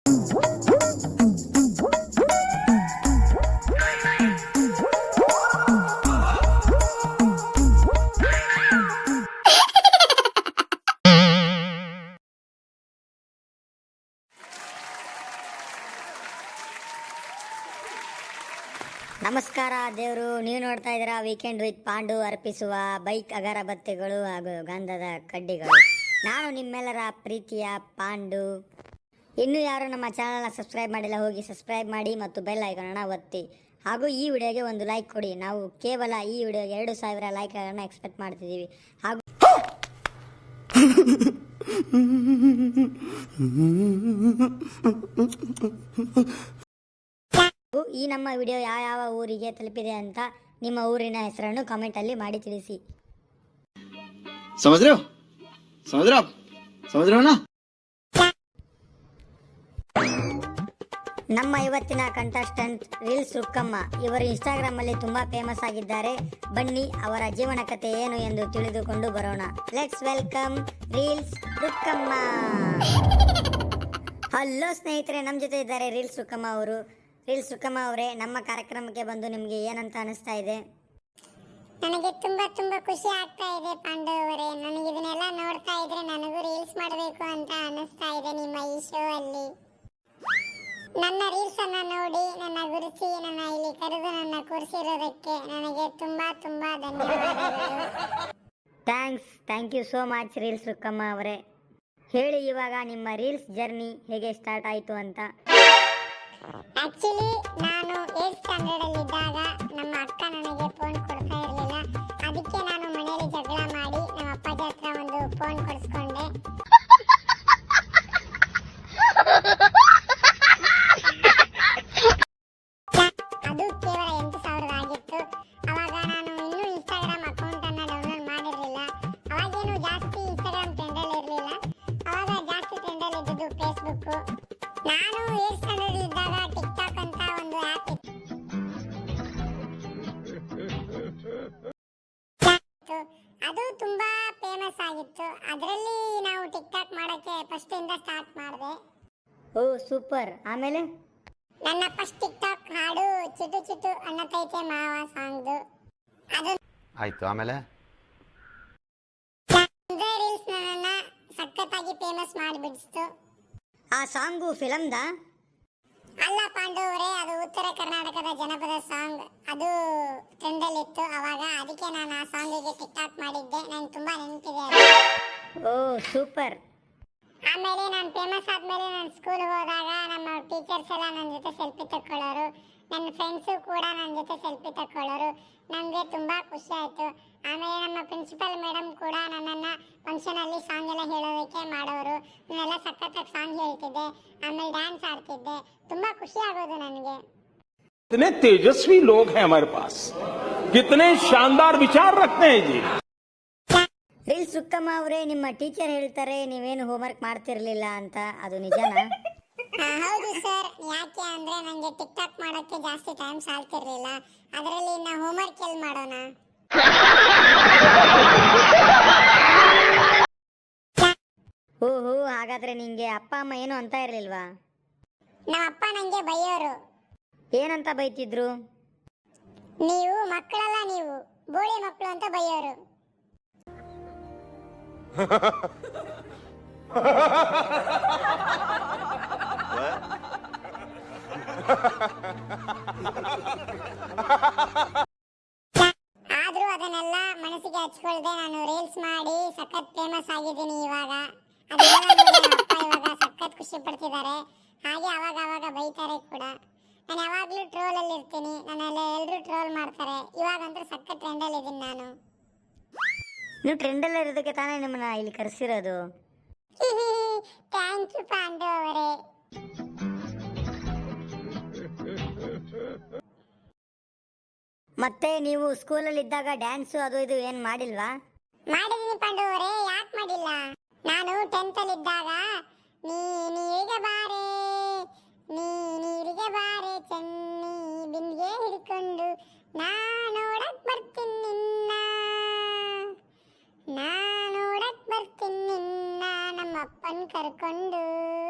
ನಮಸ್ಕಾರ ದೇವರು, ನೀವು ನೋಡ್ತಾ ಇದ್ದೀರಾ ವೀಕೆಂಡ್ ವಿತ್ ಪಾಂಡು ಅರ್ಪಿಸುವ ಬೈಕ್ ಅಗರಬತ್ತಿಗಳು ಹಾಗೂ ಗಂಧದ ಕಡ್ಡಿಗಳು. ನಾನು ನಿಮ್ಮೆಲ್ಲರ ಪ್ರೀತಿಯ ಪಾಂಡು. ಇನ್ನೂ ಯಾರು ನಮ್ಮ ಚಾನಲ್ನ ಸಬ್ಸ್ಕ್ರೈಬ್ ಮಾಡಿಲ್ಲ, ಹೋಗಿ ಸಬ್ಸ್ಕ್ರೈಬ್ ಮಾಡಿ ಮತ್ತು ಬೆಲ್ ಐಕಾನನ್ನು ಒತ್ತಿ. ಹಾಗೂ ಈ ವಿಡಿಯೋಗೆ ಒಂದು ಲೈಕ್ ಕೊಡಿ. ನಾವು ಕೇವಲ ಈ ವಿಡಿಯೋಗೆ 2000 ಲೈಕ್ಗಳನ್ನು ಎಕ್ಸ್ಪೆಕ್ಟ್ ಮಾಡ್ತಿದ್ದೀವಿ. ಹಾಗೂ ಈ ನಮ್ಮ ವಿಡಿಯೋ ಯಾವ ಊರಿಗೆ ತಲುಪಿದೆ ಅಂತ ನಿಮ್ಮ ಊರಿನ ಹೆಸರನ್ನು ಕಾಮೆಂಟ್ ಅಲ್ಲಿ ಮಾಡಿ ತಿಳಿಸಿ. ನಮ್ಮ ಇವತ್ತಿನ ಕಂಟೆಸ್ಟೆಂಟ್ ರೀಲ್ಸ್ ರುಕ್ಕಮ್ಮ. ಇವರು ಇನ್ಸ್ಟಾಗ್ರಾಮ್ ಅಲ್ಲಿ ತುಂಬಾ ಫೇಮಸ್ ಆಗಿದ್ದಾರೆ. ಬನ್ನಿ ಅವರ ಜೀವನ ಕಥೆ ಏನು ಎಂದು ತಿಳಿದುಕೊಂಡು ಬರೋಣ. Let's welcome reels Rukkamma. Hello ಸ್ನೇಹಿತರೆ, ನಮ್ಮ ಜೊತೆ ಇದ್ದಾರೆ ರೀಲ್ಸ್ ರುಕ್ಕಮ್ಮ ಅವರು. ರೀಲ್ಸ್ ರುಕ್ಕಮ್ಮ ಅವರೇ, ನಮ್ಮ ಕಾರ್ಯಕ್ರಮಕ್ಕೆ ಬಂದು ನಿಮಗೆ ಏನಂತ ಅನಿಸ್ತಾ ಇದೆ? ನನಗೆ ತುಂಬಾ ಖುಷಿ ಆಗ್ತಾ ಇದೆ ಪಾಂಡು ಅವರೇ. ನನಗೆ ಇದನ್ನೆಲ್ಲ ನೋಡ್ತಾ ಇದ್ರೆ ನನಗೂ ರೀಲ್ಸ್ ಮಾಡಬೇಕು ಅಂತ ಅನಿಸ್ತಾ ಇದೆ. ನಿಮ್ಮ ಈ ಶೋ ಅಲ್ಲಿ ನನ್ನ ರೀಲ್ಸ್ ಅನ್ನ ನೋಡಿ ನನ್ನ ಗುರುಸಿ ನನ್ನ ಇಲ್ಲಿ ಕರೆದು ನನ್ನ ಕೂರಿಸಿರೋದಕ್ಕೆ ನನಗೆ ತುಂಬಾ ಧನ್ಯವಾದಗಳು. Thank you so much reels Rukkamma ಅವರೇ. ಹೇಳಿ, ಇವಾಗ ನಿಮ್ಮ ರೀಲ್ಸ್ ಜರ್ನಿ ಹೇಗೆ ಸ್ಟಾರ್ಟ್ ಆಯಿತು ಅಂತ? ಆಕ್ಚುಲಿ ನಾನು 8th ಸ್ಟ್ಯಾಂಡರ್ಡ್ ಅಲ್ಲಿ ಇದ್ದಾಗ ನಮ್ಮ ಅಕ್ಕ ನನಗೆ ಫೋನ್ ಕೊಡ್ತಾ ಇರಲಿಲ್ಲ. ಅದಕ್ಕೆ ನಾನು ಮನೆಯಲ್ಲಿ ಜಗಳ ಮಾಡಿ ನಮ್ಮ ಅಪ್ಪಾಜಿ ಹತ್ರ ಒಂದು ಫೋನ್ ಕೊಡಿಸ್ಕೊಂಡೆ. ಅದು ಕೇವಲ 8000 ಆಗಿತ್ತು. ಅವಾಗ ನಾನು ಇನ್ನೂ ಇನ್ಸ್ಟಾಗ್ರಾಮ್ ಅಕೌಂಟ್ ಅನ್ನ ಡೌನ್ಲೋಡ್ ಮಾಡಿರಲಿಲ್ಲ. ಅವಾಗೇನು ಜಾಸ್ತಿ ಇನ್ಸ್ಟಾಗ್ರಾಮ್ ಟ್ರೆಂಡ್ ಅಲ್ಲಿ ಇರಲಿಲ್ಲ. ಅವಾಗ ಜಾಸ್ತಿ ಟ್ರೆಂಡ್ ಅಲ್ಲಿ ಇದ್ದದ್ದು ಫೇಸ್ಬುಕ್. ನಾನು 8th ಸ್ಟ್ಯಾಂಡರ್ಡ್ ಇದ್ದಾಗ ಟಿಕ್ಟಾಕ್ ಅಂತ ಒಂದು ಆ್ಯಪ್ ಇತ್ತು. ಅದು ತುಂಬಾ ಫೇಮಸ್ ಆಗಿತ್ತು. ಅದರಲ್ಲಿ ನಾವು ಟಿಕ್ಟಾಕ್ ಮಾಡಕ್ಕೆ ಫಸ್ಟ್ ಇಂದ ಸ್ಟಾರ್ಟ್ ಮಾಡಿದೆ. ಓ ಸೂಪರ್. ಆಮೇಲೆ ನನ್ನ ಫಸ್ಟ್ ಟಿಕ್ಟಾಕ್ ಹಾಡು ಚಿಟು ಚಿಟು ಅನ್ನತೈತೆ ಮಾವ ಸಾಂಗ್ದು. ಅದು ಆಯ್ತು. ಆಮೇಲೆ ರೀಲ್ಸ್ ನನ್ನ ಸಖತ್ತಾಗಿ ಫೇಮಸ್ ಮಾಡಿಬಿಡಿಸ್ತು. ಆ ಸಾಂಗು ಫಿಲಮ್ದ? ಅಲ್ಲ ಪಾಂಡು ಅವರೇ, ಅದು ಉತ್ತರ ಕರ್ನಾಟಕದ ಜನಪದ ಸಾಂಗ್. ಅದು ಟ್ರೆಂಡ್ ಅಲ್ಲಿ ಇತ್ತು ಅವಾಗ. ಅದಕ್ಕೆ ನಾನು ಆ ಸಾಂಗಿಗೆ ಟಿಕ್ಟಾಕ್ ಮಾಡಿದ್ದೆ. ನಂಗೆ ತುಂಬಾ ನೆನಪಿದೆ ಅದು. ಓ ಸೂಪರ್. ಆಮೇಲೆ ನಾನು ಫೇಮಸ್ ಆದ್ಮೇಲೆ ನಾನು ಸ್ಕೂಲ್ ಹೋದಾಗ ನಮ್ಮ ಟೀಚರ್ಸ್ ಎಲ್ಲ ನನ್ನ ಜೊತೆ ಸೆಲ್ಫಿ ತಕ್ಕೊಳ್ಳೋರು. ನನ್ನ ಫ್ರೆಂಡ್ಸು ಕೂಡ ನನ್ನ ಜೊತೆ ಸೆಲ್ಫಿ ತಕ್ಕೊಳ್ಳೋರು. ನನಗೆ ತುಂಬಾ ಖುಷಿ ಆಯ್ತು. ಆಮೇಲೆ ನಮ್ಮ ಪ್ರಿನ್ಸಿಪಲ್ ಮೇಡಮ್ ಕೂಡ ನನ್ನನ್ನು ಫಂಕ್ಷನ್ ಅಲ್ಲಿ ಸಾಂಗ್ ಎಲ್ಲ ಹೇಳೋದಕ್ಕೆ ಮಾಡೋರು. ನಾನೆಲ್ಲ ಸಖತ್ತಾಗಿ ಸಾಂಗ್ ಹೇಳ್ತಿದ್ದೆ, ಆಮೇಲೆ ಡ್ಯಾನ್ಸ್ ಆಡ್ತಿದ್ದೆ. ತುಂಬಾ ಖುಷಿ ಆಗೋದು ನನಗೆ. कितने तेजस्वी लोग हैं हमारे पास, कितने शानदार विचार रखते हैं जी. ರೀಲ್ಸ್ ರುಕ್ಕಮ್ಮ ಅವರೇ, ನಿಮ್ಮ ಟೀಚರ್ ಹೇಳ್ತಾರೆ ನೀವೇನು ಹೋಮ್ವರ್ಕ್ ಮಾಡ್ತಿರ್ಲಿಲ್ಲ ಅಂತ, ಅದು ನಿಜನಾ? ಹೌದು ಸರ್. ಯಾಕೆ ಅಂದ್ರೆ ನನಗೆ ಟಿಕ್ಟಾಕ್ ಮಾಡೋಕ್ಕೆ ಜಾಸ್ತಿ ಟೈಮ್ ಸಾಲ್ತಿರ್ಲಿಲ್ಲ. ಅದರಲ್ಲಿ ನಾ ಹೋಮ್ವರ್ಕ್ ಎಲ್ಲಿ ಮಾಡೋಣ? ಓಹೋ, ಹಾಗಾದ್ರೆ ನಿಂಗೆ ಅಪ್ಪ ಅಮ್ಮ ಏನು ಅಂತ ಇರ್ಲಿಲ್ವಾ? ನಮ್ಮ ಅಪ್ಪ ನಂಗೆ ಬೈಯೋರು. ಏನಂತ ಬೈತಿದ್ರು? ನೀವು ಮಕ್ಕಳಲ್ಲ, ನೀವು ಬೋಳಿ ಮಕ್ಕಳು ಅಂತ ಬೈಯೋರು. ಆದ್ರೂ ಅದನ್ನೆಲ್ಲ ಮನಸ್ಸಿಗೆ ಹಚ್ಕೊಳ್ದೆ ನಾನು ರೀಲ್ಸ್ ಮಾಡಿ ಸಖತ್ ಫೇಮಸ್ ಆಗಿದ್ದೀನಿ ಇವಾಗ. ಅದನ್ನೆಲ್ಲ ನೋಡಿ ನಮ್ಮ ಅಪ್ಪ ಇವಾಗ ಸಖತ್ ಖುಷಿ ಪಡ್ತಿದ್ದಾರೆ. ಹಾಗೆ ಅವಾಗ ಬೈತಾರೆ ಕೂಡ. ನಾನು ಯಾವಾಗ್ಲೂ ಟ್ರೋಲ್ ಅಲ್ಲಿ ಇರ್ತೀನಿ. ನನ್ನೆಲ್ಲ ಎಲ್ಲರೂ ಟ್ರೋಲ್ ಮಾಡ್ತಾರೆ. ಇವಾಗಂತೂ ಸಖತ್ ಟ್ರೆಂಡ್ ಅಲ್ಲಿ ಇದ್ದೀನಿ ನಾನು. ನೀವು ಟ್ರೆಂಡಲ್ಲಿ ಇರೋದಕ್ಕೆ ತಾನೇ ನಿಮ್ಮನ್ನ ಇಲ್ಲಿ ಕರೆಸಿರೋದು. ಥ್ಯಾಂಕ್ ಯು ಪಾಂಡು ಅವರೇ. ಮತ್ತೆ ನೀವು ಸ್ಕೂಲಲ್ಲಿ ಇದ್ದಾಗ ಡ್ಯಾನ್ಸು ಅದು ಇದು ಏನು ಮಾಡಿಲ್ವಾ? ಮಾಡಿದೀನಿ ಪಾಂಡು ಅವರೇ, ಯಾಕೆ ಮಾಡಿಲ್ಲ? ನಾನು 10th ಅಲ್ಲಿ ಇದ್ದಾಗ ನೀರಿಗೆ ಬಾರೆ ನೀರಿಗೆ ಬಾರೆ ಚೆನ್ನಿ ಬಿಂದಿಗೆ ಹಿಡ್ಕೊಂಡು ನಾನೋಡಕ್ ಬರ್ತೀನಿ ನಿನ್ನ ನಮ್ಮ ಅಪ್ಪನ್ ಕರ್ಕೊಂಡು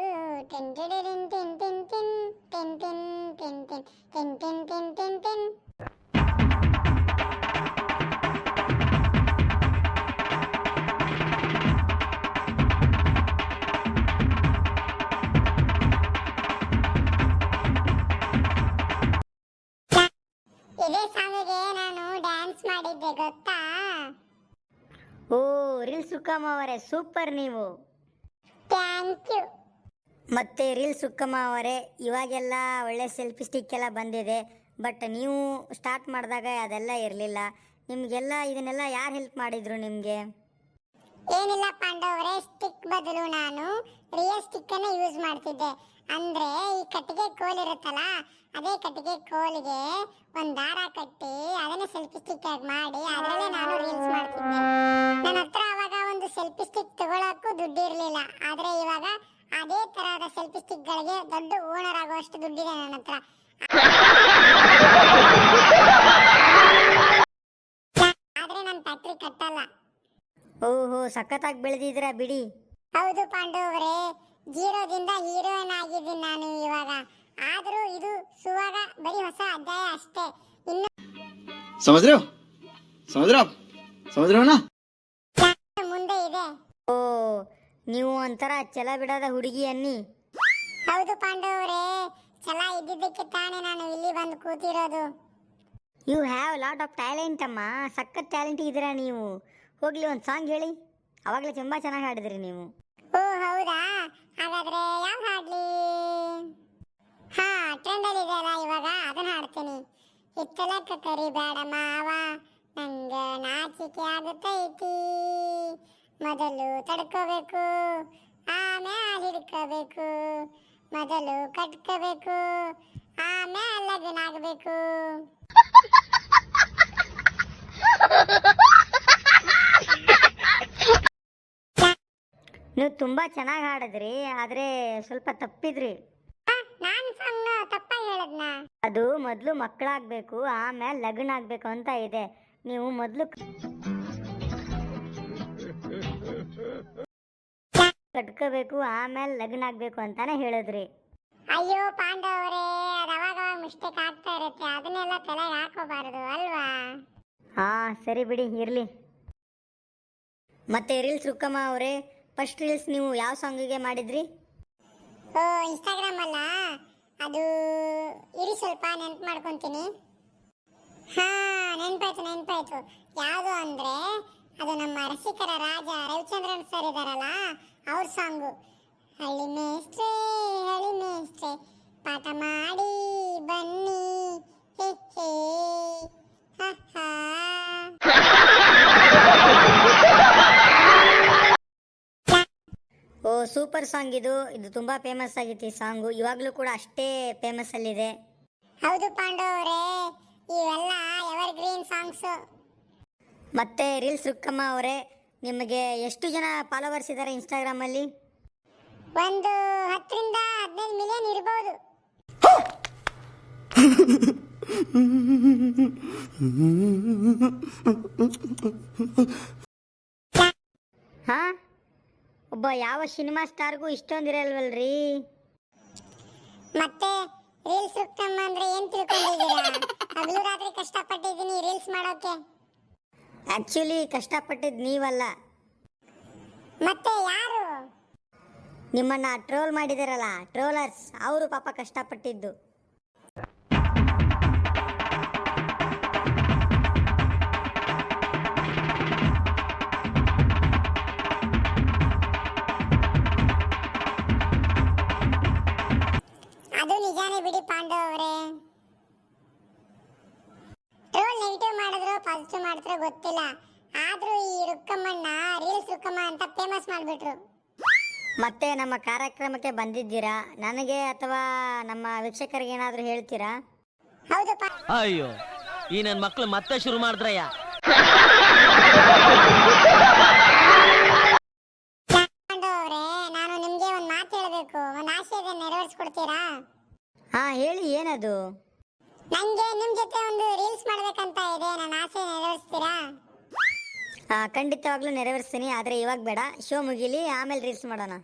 ಟೆಂಟೆಡೆಂಟಿನ್ ಟಿನ್ ಟಿನ್ ಟಿನ್ ಟಿನ್ ಟಿನ್ ಟಿನ್ ಟಿನ್ ಟಿನ್ ಟಿನ್ ಟಿನ್ ಟಿನ್. ಇದೇ ಸಾಂಗಿಗೆ ನಾನು ಡ್ಯಾನ್ಸ್ ಮಾಡಿದ್ದೆ ಗೊತ್ತಾ? ಓ ರೀಲ್ಸ್ ಸುಕ್ಕಮ್ಮ ಅವರೇ, ಸೂಪರ್ ನೀವು. Thank you. ಮತ್ತೆ ರೀಲ್ಸ್ ಸುಕ್ಕಮ್ಮ ಅವರೇ, ಇವಾಗೆಲ್ಲ ಒಳ್ಳೆ ಸೆಲ್ಫಿ ಸ್ಟಿಕ್ ಎಲ್ಲ ಬಂದಿದೆ, ಬಟ್ ನೀವು ಸ್ಟಾರ್ಟ್ ಮಾಡಿದಾಗ ಅದೆಲ್ಲ ಇರಲಿಲ್ಲ. ನಿಮಗೆಲ್ಲ ಇದನ್ನೆಲ್ಲ ಯಾರು ಹೆಲ್ಪ್ ಮಾಡಿದ್ರು ನಿಮಗೆ? ಏನಿಲ್ಲ ಪಾಂಡವರೇ, ಸ್ಟಿಕ್ ಬದಲು ನಾನು ರಿಯಲ್ ಸ್ಟಿಕ್ ಅನ್ನ ಯೂಸ್ ಮಾಡ್ತಿದ್ದೆ. ಅಂದ್ರೆ ಈ ಕಟ್ಟಿಗೆ ಕೋಲ್ ಇರುತ್ತಲ್ಲ, ಅದೇ ಕಟ್ಟಿಗೆ ಕೋಲಿಗೆ ಒಂದ್ ದಾರ ಕಟ್ಟಿ ಅದನ್ನ ಸೆಲ್ಫಿ ಸ್ಟಿಕ್ ಆಗಿ ಮಾಡಿ ಅದರಲ್ಲೇ ನಾನು ರೀಲ್ಸ್ ಮಾಡ್ತಿದ್ದೆ. ನನ್ನ ಹತ್ರ ಅವಾಗ ಒಂದು ಸೆಲ್ಫಿ ಸ್ಟಿಕ್ ತಗೊಳಕ್ಕೂ ದುಡ್ಡು ಇರಲಿಲ್ಲ. ಆದ್ರೆ ಇವಾಗ ಅದೇ ತರಹದ ಸೆಲ್ಫಿ ಸ್ಟಿಕ್ ಗಳಿಗೆ ದೊಡ್ಡ ಓನರ್ ಆಗುವಷ್ಟು ದುಡ್ಡಿದೆ ನನ್ನ ಹತ್ರ. ಆದ್ರೆ ನನ್ನ ಫ್ಯಾಕ್ಟ್ರಿ ಕಟ್ಟಲ್ಲ. ಓಹೋ, ಸಖತ್ತಾಗಿ ಬೆಳೆದಿದ್ದೀರಾ ಬಿಡಿ. ಹೌದು ಪಾಂಡವರೇ, ಜೀರೋದಿಂದ ಹೀರೋಯಿನ್ ಆಗಿದ್ದೀನಿ ನಾನು ಇವಾಗ. ಆದ್ರೂ ಇದು ಸುವಾಗ ಬರೀ ಹೊಸ ಅಧ್ಯಾಯ ಅಷ್ಟೇ. ಇನ್ನು समझ रहे हो समझ रहे हो आप समझ रहे हो ना? ಮುಂದೆ ಇದೆ. ಓ, ನೀವು ಒಂಥರ ಛಲ ಬಿಡದ ಹುಡುಗಿ ಅನ್ನಿ. ಹೌದು ಪಾಂಡವರೇ, ಛಲ ಇದ್ದಿದ್ದಕ್ಕೆ ತಾನೇ ನಾನು ಇಲ್ಲಿ ಬಂದು ಕೂತಿರೋದು. You have lot of talent ಅಮ್ಮ, ಸಖತ್ ಟ್ಯಾಲೆಂಟ್ ಇದ್ದೀರಾ ನೀವು. ಹೋಗ್ಲಿ ಒಂದು ಸಾಂಗ್ ಹೇಳಿ, ಅವಾಗಲೇ ತುಂಬ ಚೆನ್ನಾಗಿ ಹಾಡಿದ್ರಿ ನೀವು. ಓ ಹೌದಾ, ಹಾಗಾದ್ರೆ ಯಾವ ಹಾಡ್ಲಿ? ಹಾ, ಟ್ರೆಂಡ್ ಅಲ್ಲಿ ಇದೆ ಅಲ್ಲ ಇವಾಗ, ಅದನ್ನ ಹಾಡ್ತೀನಿ. ಹಿತ್ತಲಕ್ಕ ಕರಿಬೇಡ ಮಾವ, ನಂಗ ನಾಚಿಕೆ ಆಗುತ್ತೈತಿ. ಮೊದಲು ತಡ್ಕೋಬೇಕು, ಆಮೇಲೆ ಹಿಡ್ಕೋಬೇಕು. ಮೊದಲು ಕಟ್ಕೋಬೇಕು, ಆಮೇಲೆ ಲಗ್ನ ಆಗಬೇಕು. ನೀವು ತುಂಬ ಚೆನ್ನಾಗಿ ಹಾಡಿದ್ರಿ, ಆದರೆ ಸ್ವಲ್ಪ ತಪ್ಪಿದ್ರಿ. ನಾನು ಸಣ್ಣ ತಪ್ಪಾಗಿ ಹೇಳದ್ನ? ಅದು ಮೊದಲು ಮಕ್ಕಳಾಗಬೇಕು, ಆಮೇಲೆ ಲಗ್ನ ಆಗಬೇಕು ಅಂತ ಇದೆ. ನೀವು ಮೊದಲು ಕಟ್ಕೋಬೇಕು, ಆಮೇಲೆ ಲಗ್ನ ಆಗಬೇಕು ಅಂತಾನೆ ಹೇಳಿದ್ರಿ. ಅಯ್ಯೋ ಪಾಂಡವರೇ, ಅದು ಅವಾಗ ಮಿಸ್ಟೇಕ್ ಆಗ್ತಾ ಇರುತ್ತೆ, ಅದನ್ನೆಲ್ಲ ತಲೆಗೆ ಹಾಕೋಬಾರದು ಅಲ್ವಾ? ಹಾಂ ಸರಿ ಬಿಡಿ, ಇರಲಿ. ಮತ್ತೆ ರೀಲ್ಸ್ ರುಕ್ಕಮ್ಮ ಅವರೇ, ಫಸ್ಟ್ ರೀಲ್ಸ್ ನೀವು ಯಾವ ಸಾಂಗಿಗೆ ಮಾಡಿದ್ರಿ? ಓ, ಇನ್ಸ್ಟಾಗ್ರಾಮ್ ಅಲ್ಲ, ಅದು ಇರಿ ಸ್ವಲ್ಪ ನೆನ್ಪು ಮಾಡ್ಕೊಂತೀನಿ. ಹಾ, ನೆನ್ಪಾಯ್ತು. ಯಾವುದು ಅಂದ್ರೆ ಅದು ನಮ್ಮ ರಸಿಕರ ರಾಜ ರವಿಚಂದ್ರನ್ ಸರ್ ಇದಾರಲ್ಲ, ಅವ್ರ ಸಾಂಗು. ಹಳ್ಳಿ ಮೇಸ್ಟ್ರೆ ಪಾಠ ಮಾಡಿ ಬನ್ನಿ, ಹೇ ಹೇ ಹಾ ಹಾ. ಓ ಸೂಪರ್ ಸಾಂಗ್ ಇದು ತುಂಬ ಫೇಮಸ್ ಆಗಿತ್ತು ಈ ಸಾಂಗು, ಇವಾಗಲೂ ಕೂಡ ಅಷ್ಟೇ ಫೇಮಸ್ ಅಲ್ಲಿದೆ. ಹೌದು ಪಾಂಡವರೇ, ಇವೆಲ್ಲ ಎವರ್ ಗ್ರೀನ್ ಸಾಂಗ್ಸ್. ಮತ್ತೆ ರೀಲ್ಸ್ ರುಕ್ಕಮ್ಮ ಅವರೇ, ನಿಮಗೆ ಎಷ್ಟು ಜನ ಫಾಲೋವರ್ಸ್ ಇದ್ದಾರೆ ಇನ್ಸ್ಟಾಗ್ರಾಮಲ್ಲಿ? ಒಂದು 10 ರಿಂದ 15 ಮಿಲಿಯನ್ ಇರಬಹುದು. ಹಾ, ಒಬ್ಬ ಯಾವ ಸಿನಿಮಾ ಸ್ಟಾರ್ಗೂ ಇಷ್ಟೊಂದಿರಲ್ವಲ್ರಿ? ಮತ್ತೆ ರೀಲ್ಸ್ ರುಕ್ಕಮ್ಮ ಅಂದ್ರೆ ಏನ್ ತಿಳ್ಕೊಂಡಿದ್ದೀರಾ? ಹಗಲು ರಾತ್ರಿ ಕಷ್ಟಪಟ್ಟಿದ್ದೀನಿ ರೀಲ್ಸ್ ಮಾಡೋಕೆ. ಆ್ಯಕ್ಚುಲಿ ಕಷ್ಟಪಟ್ಟಿದ್ದು ನೀವಲ್ಲ, ಮತ್ತೆ ಯಾರು? ನಿಮ್ಮನ್ನ ಟ್ರೋಲ್ ಮಾಡಿದಾರಲ್ಲ ಟ್ರೋಲರ್ಸ್, ಅವರು ಪಾಪ ಕಷ್ಟಪಟ್ಟಿದ್ದು. ಅದು ನಿಜಾನೇ ಬಿಡಿ ಪಾಂಡವರೇ. ಟ್ರೋಲ್ ನೆಗೆಟಿವ್ ಮಾಡಿದ್ರು ಪಾಸಿಟಿವ್ ಮಾಡಿದ್ರು ಗೊತ್ತಿಲ್ಲ, ಆದ್ರೂ ಈ ರುಕ್ಕಮ್ಮಣ್ಣ ರೀಲ್ಸ್ ರುಕ್ಕಮ್ಮ ಅಂತ ಫೇಮಸ್ ಮಾಡ್ಬಿಟ್ರು. ಮತ್ತೆ ನಮ್ಮ ಕಾರ್ಯಕ್ರಮಕ್ಕೆ ಬಂದಿದ್ದೀರಾ, ನನಗೆ ಅಥವಾ ನಮ್ಮ ವೀಕ್ಷಕರಿಗೆ ಏನಾದರೂ ಹೇಳ್ತೀರಾ? ಹೌದು ಅಯ್ಯೋ, ಈ ನನ್ನ ಮಕ್ಕಳು ಮತ್ತೆ ಶುರು ಮಾಡಿದ್ರಯ್ಯ. ಪಾಂಡವರೇ, ನಾನು ನಿಮ್ಗೆ ಒಂದು ಮಾತು ಹೇಳಬೇಕು, ಒಂದು ಆಸೆ ಇದೆ, ನೆರವೇರಿಸ್ಕೊಡ್ತೀರಾ? ಹಾ ಹೇಳಿ, ಏನದು? ನಂಗೆ ನಿಮ್ ಜೊತೆ ಒಂದು ರೀಲ್ಸ್ ಮಾಡ್ಬೇಕಂತ ಇದೆ, ನನ್ನ ಆಸೆ ನೆರವೇರಿಸ್ತೀರಾ? ಖಂಡಿತವಾಗ್ಲೂ ನೆರವೇರಿಸ್ತೀನಿ, ಆದರೆ ಇವಾಗ ಬೇಡ, ಶೋ ಮುಗಿಲಿ ಆಮೇಲೆ ರೀಲ್ಸ್ ಮಾಡೋಣ.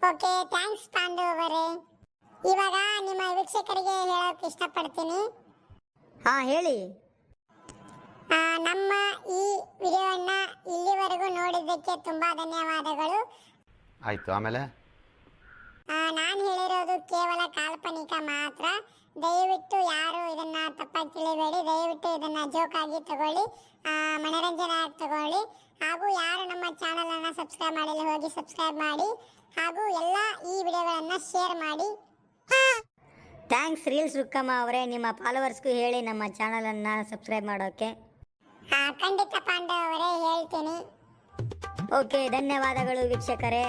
ಓಕೆ, ಥ್ಯಾಂಕ್ಸ್ ಪಾಂಡವರೇ. ಇವಾಗ ನಿಮ್ಮ ವೀಕ್ಷಕರಿಗೆ ಹೇಳೋಕೆ ಇಷ್ಟಪಡ್ತೀನಿ. ಹೇಳಿ. ನಮ್ಮ ಈ ವಿಡಿಯೋವನ್ನ ಇಲ್ಲಿವರೆಗೂ ನೋಡಿದ್ದಕ್ಕೆ ತುಂಬಾ ಧನ್ಯವಾದಗಳು. ಆಯ್ತು, ಆಮೇಲೆ ನಾನು ಹೇಳಿರೋದು ಕೇವಲ ಕಾಲ್ಪನಿಕ ಮಾತ್ರ. ದಯವಿಟ್ಟು ಯಾರು ಇದನ್ನ ತಪ್ಪಾಗಿ ತಿಳಿಬೇಡಿ. ದಯವಿಟ್ಟು ಇದನ್ನ ಜೋಕ್ ಆಗಿ ತಗೊಳ್ಳಿ, ಮನೋರಂಜನೆ ಆಗಿ ತಗೊಳ್ಳಿ. ಹಾಗೂ ಯಾರು ನಮ್ಮ ಚಾನಲ್ ಅನ್ನ ಸಬ್ಸ್ಕ್ರೈಬ್ ಮಾಡಿಲ್ಲ ಹೋಗಿ ಸಬ್ಸ್ಕ್ರೈಬ್ ಮಾಡಿ, ಹಾಗೂ ಎಲ್ಲ ಈ ವಿಡಿಯೋಗಳನ್ನ ಶೇರ್ ಮಾಡಿ. ಥ್ಯಾಂಕ್ಸ್ ರೀಲ್ಸ್ ರುಕ್ಕಮ್ಮ ಅವರೇ. ನಿಮ್ಮ ಫಾಲೋವರ್ಸ್ಗೂ ಹೇಳಿ ನಮ್ಮ ಚಾನಲನ್ನು ಸಬ್ಸ್ಕ್ರೈಬ್ ಮಾಡೋಕ್ಕೆ. ಖಂಡಿತ ಪಾಂಡು ಅವರೇ ಹೇಳ್ತೀನಿ. ಓಕೆ, ಧನ್ಯವಾದಗಳು ವೀಕ್ಷಕರೇ.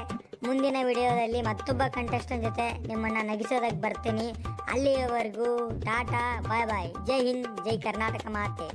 ಮುಂದಿನ ವಿಡಿಯೋದಲ್ಲಿ ಮತ್ತೊಬ್ಬ ಕಂಟೆಸ್ಟೆಂಟ್ ಜೊತೆ ನಿಮ್ಮನ್ನು ನಗಿಸೋದಕ್ಕೆ ಬರ್ತೀನಿ. ಅಲ್ಲಿಯವರೆಗೂ ಟಾಟಾ, ಬಾಯ್ ಬಾಯ್. ಜೈ ಹಿಂದ್, ಜೈ ಕರ್ನಾಟಕ ಮಾತೆ.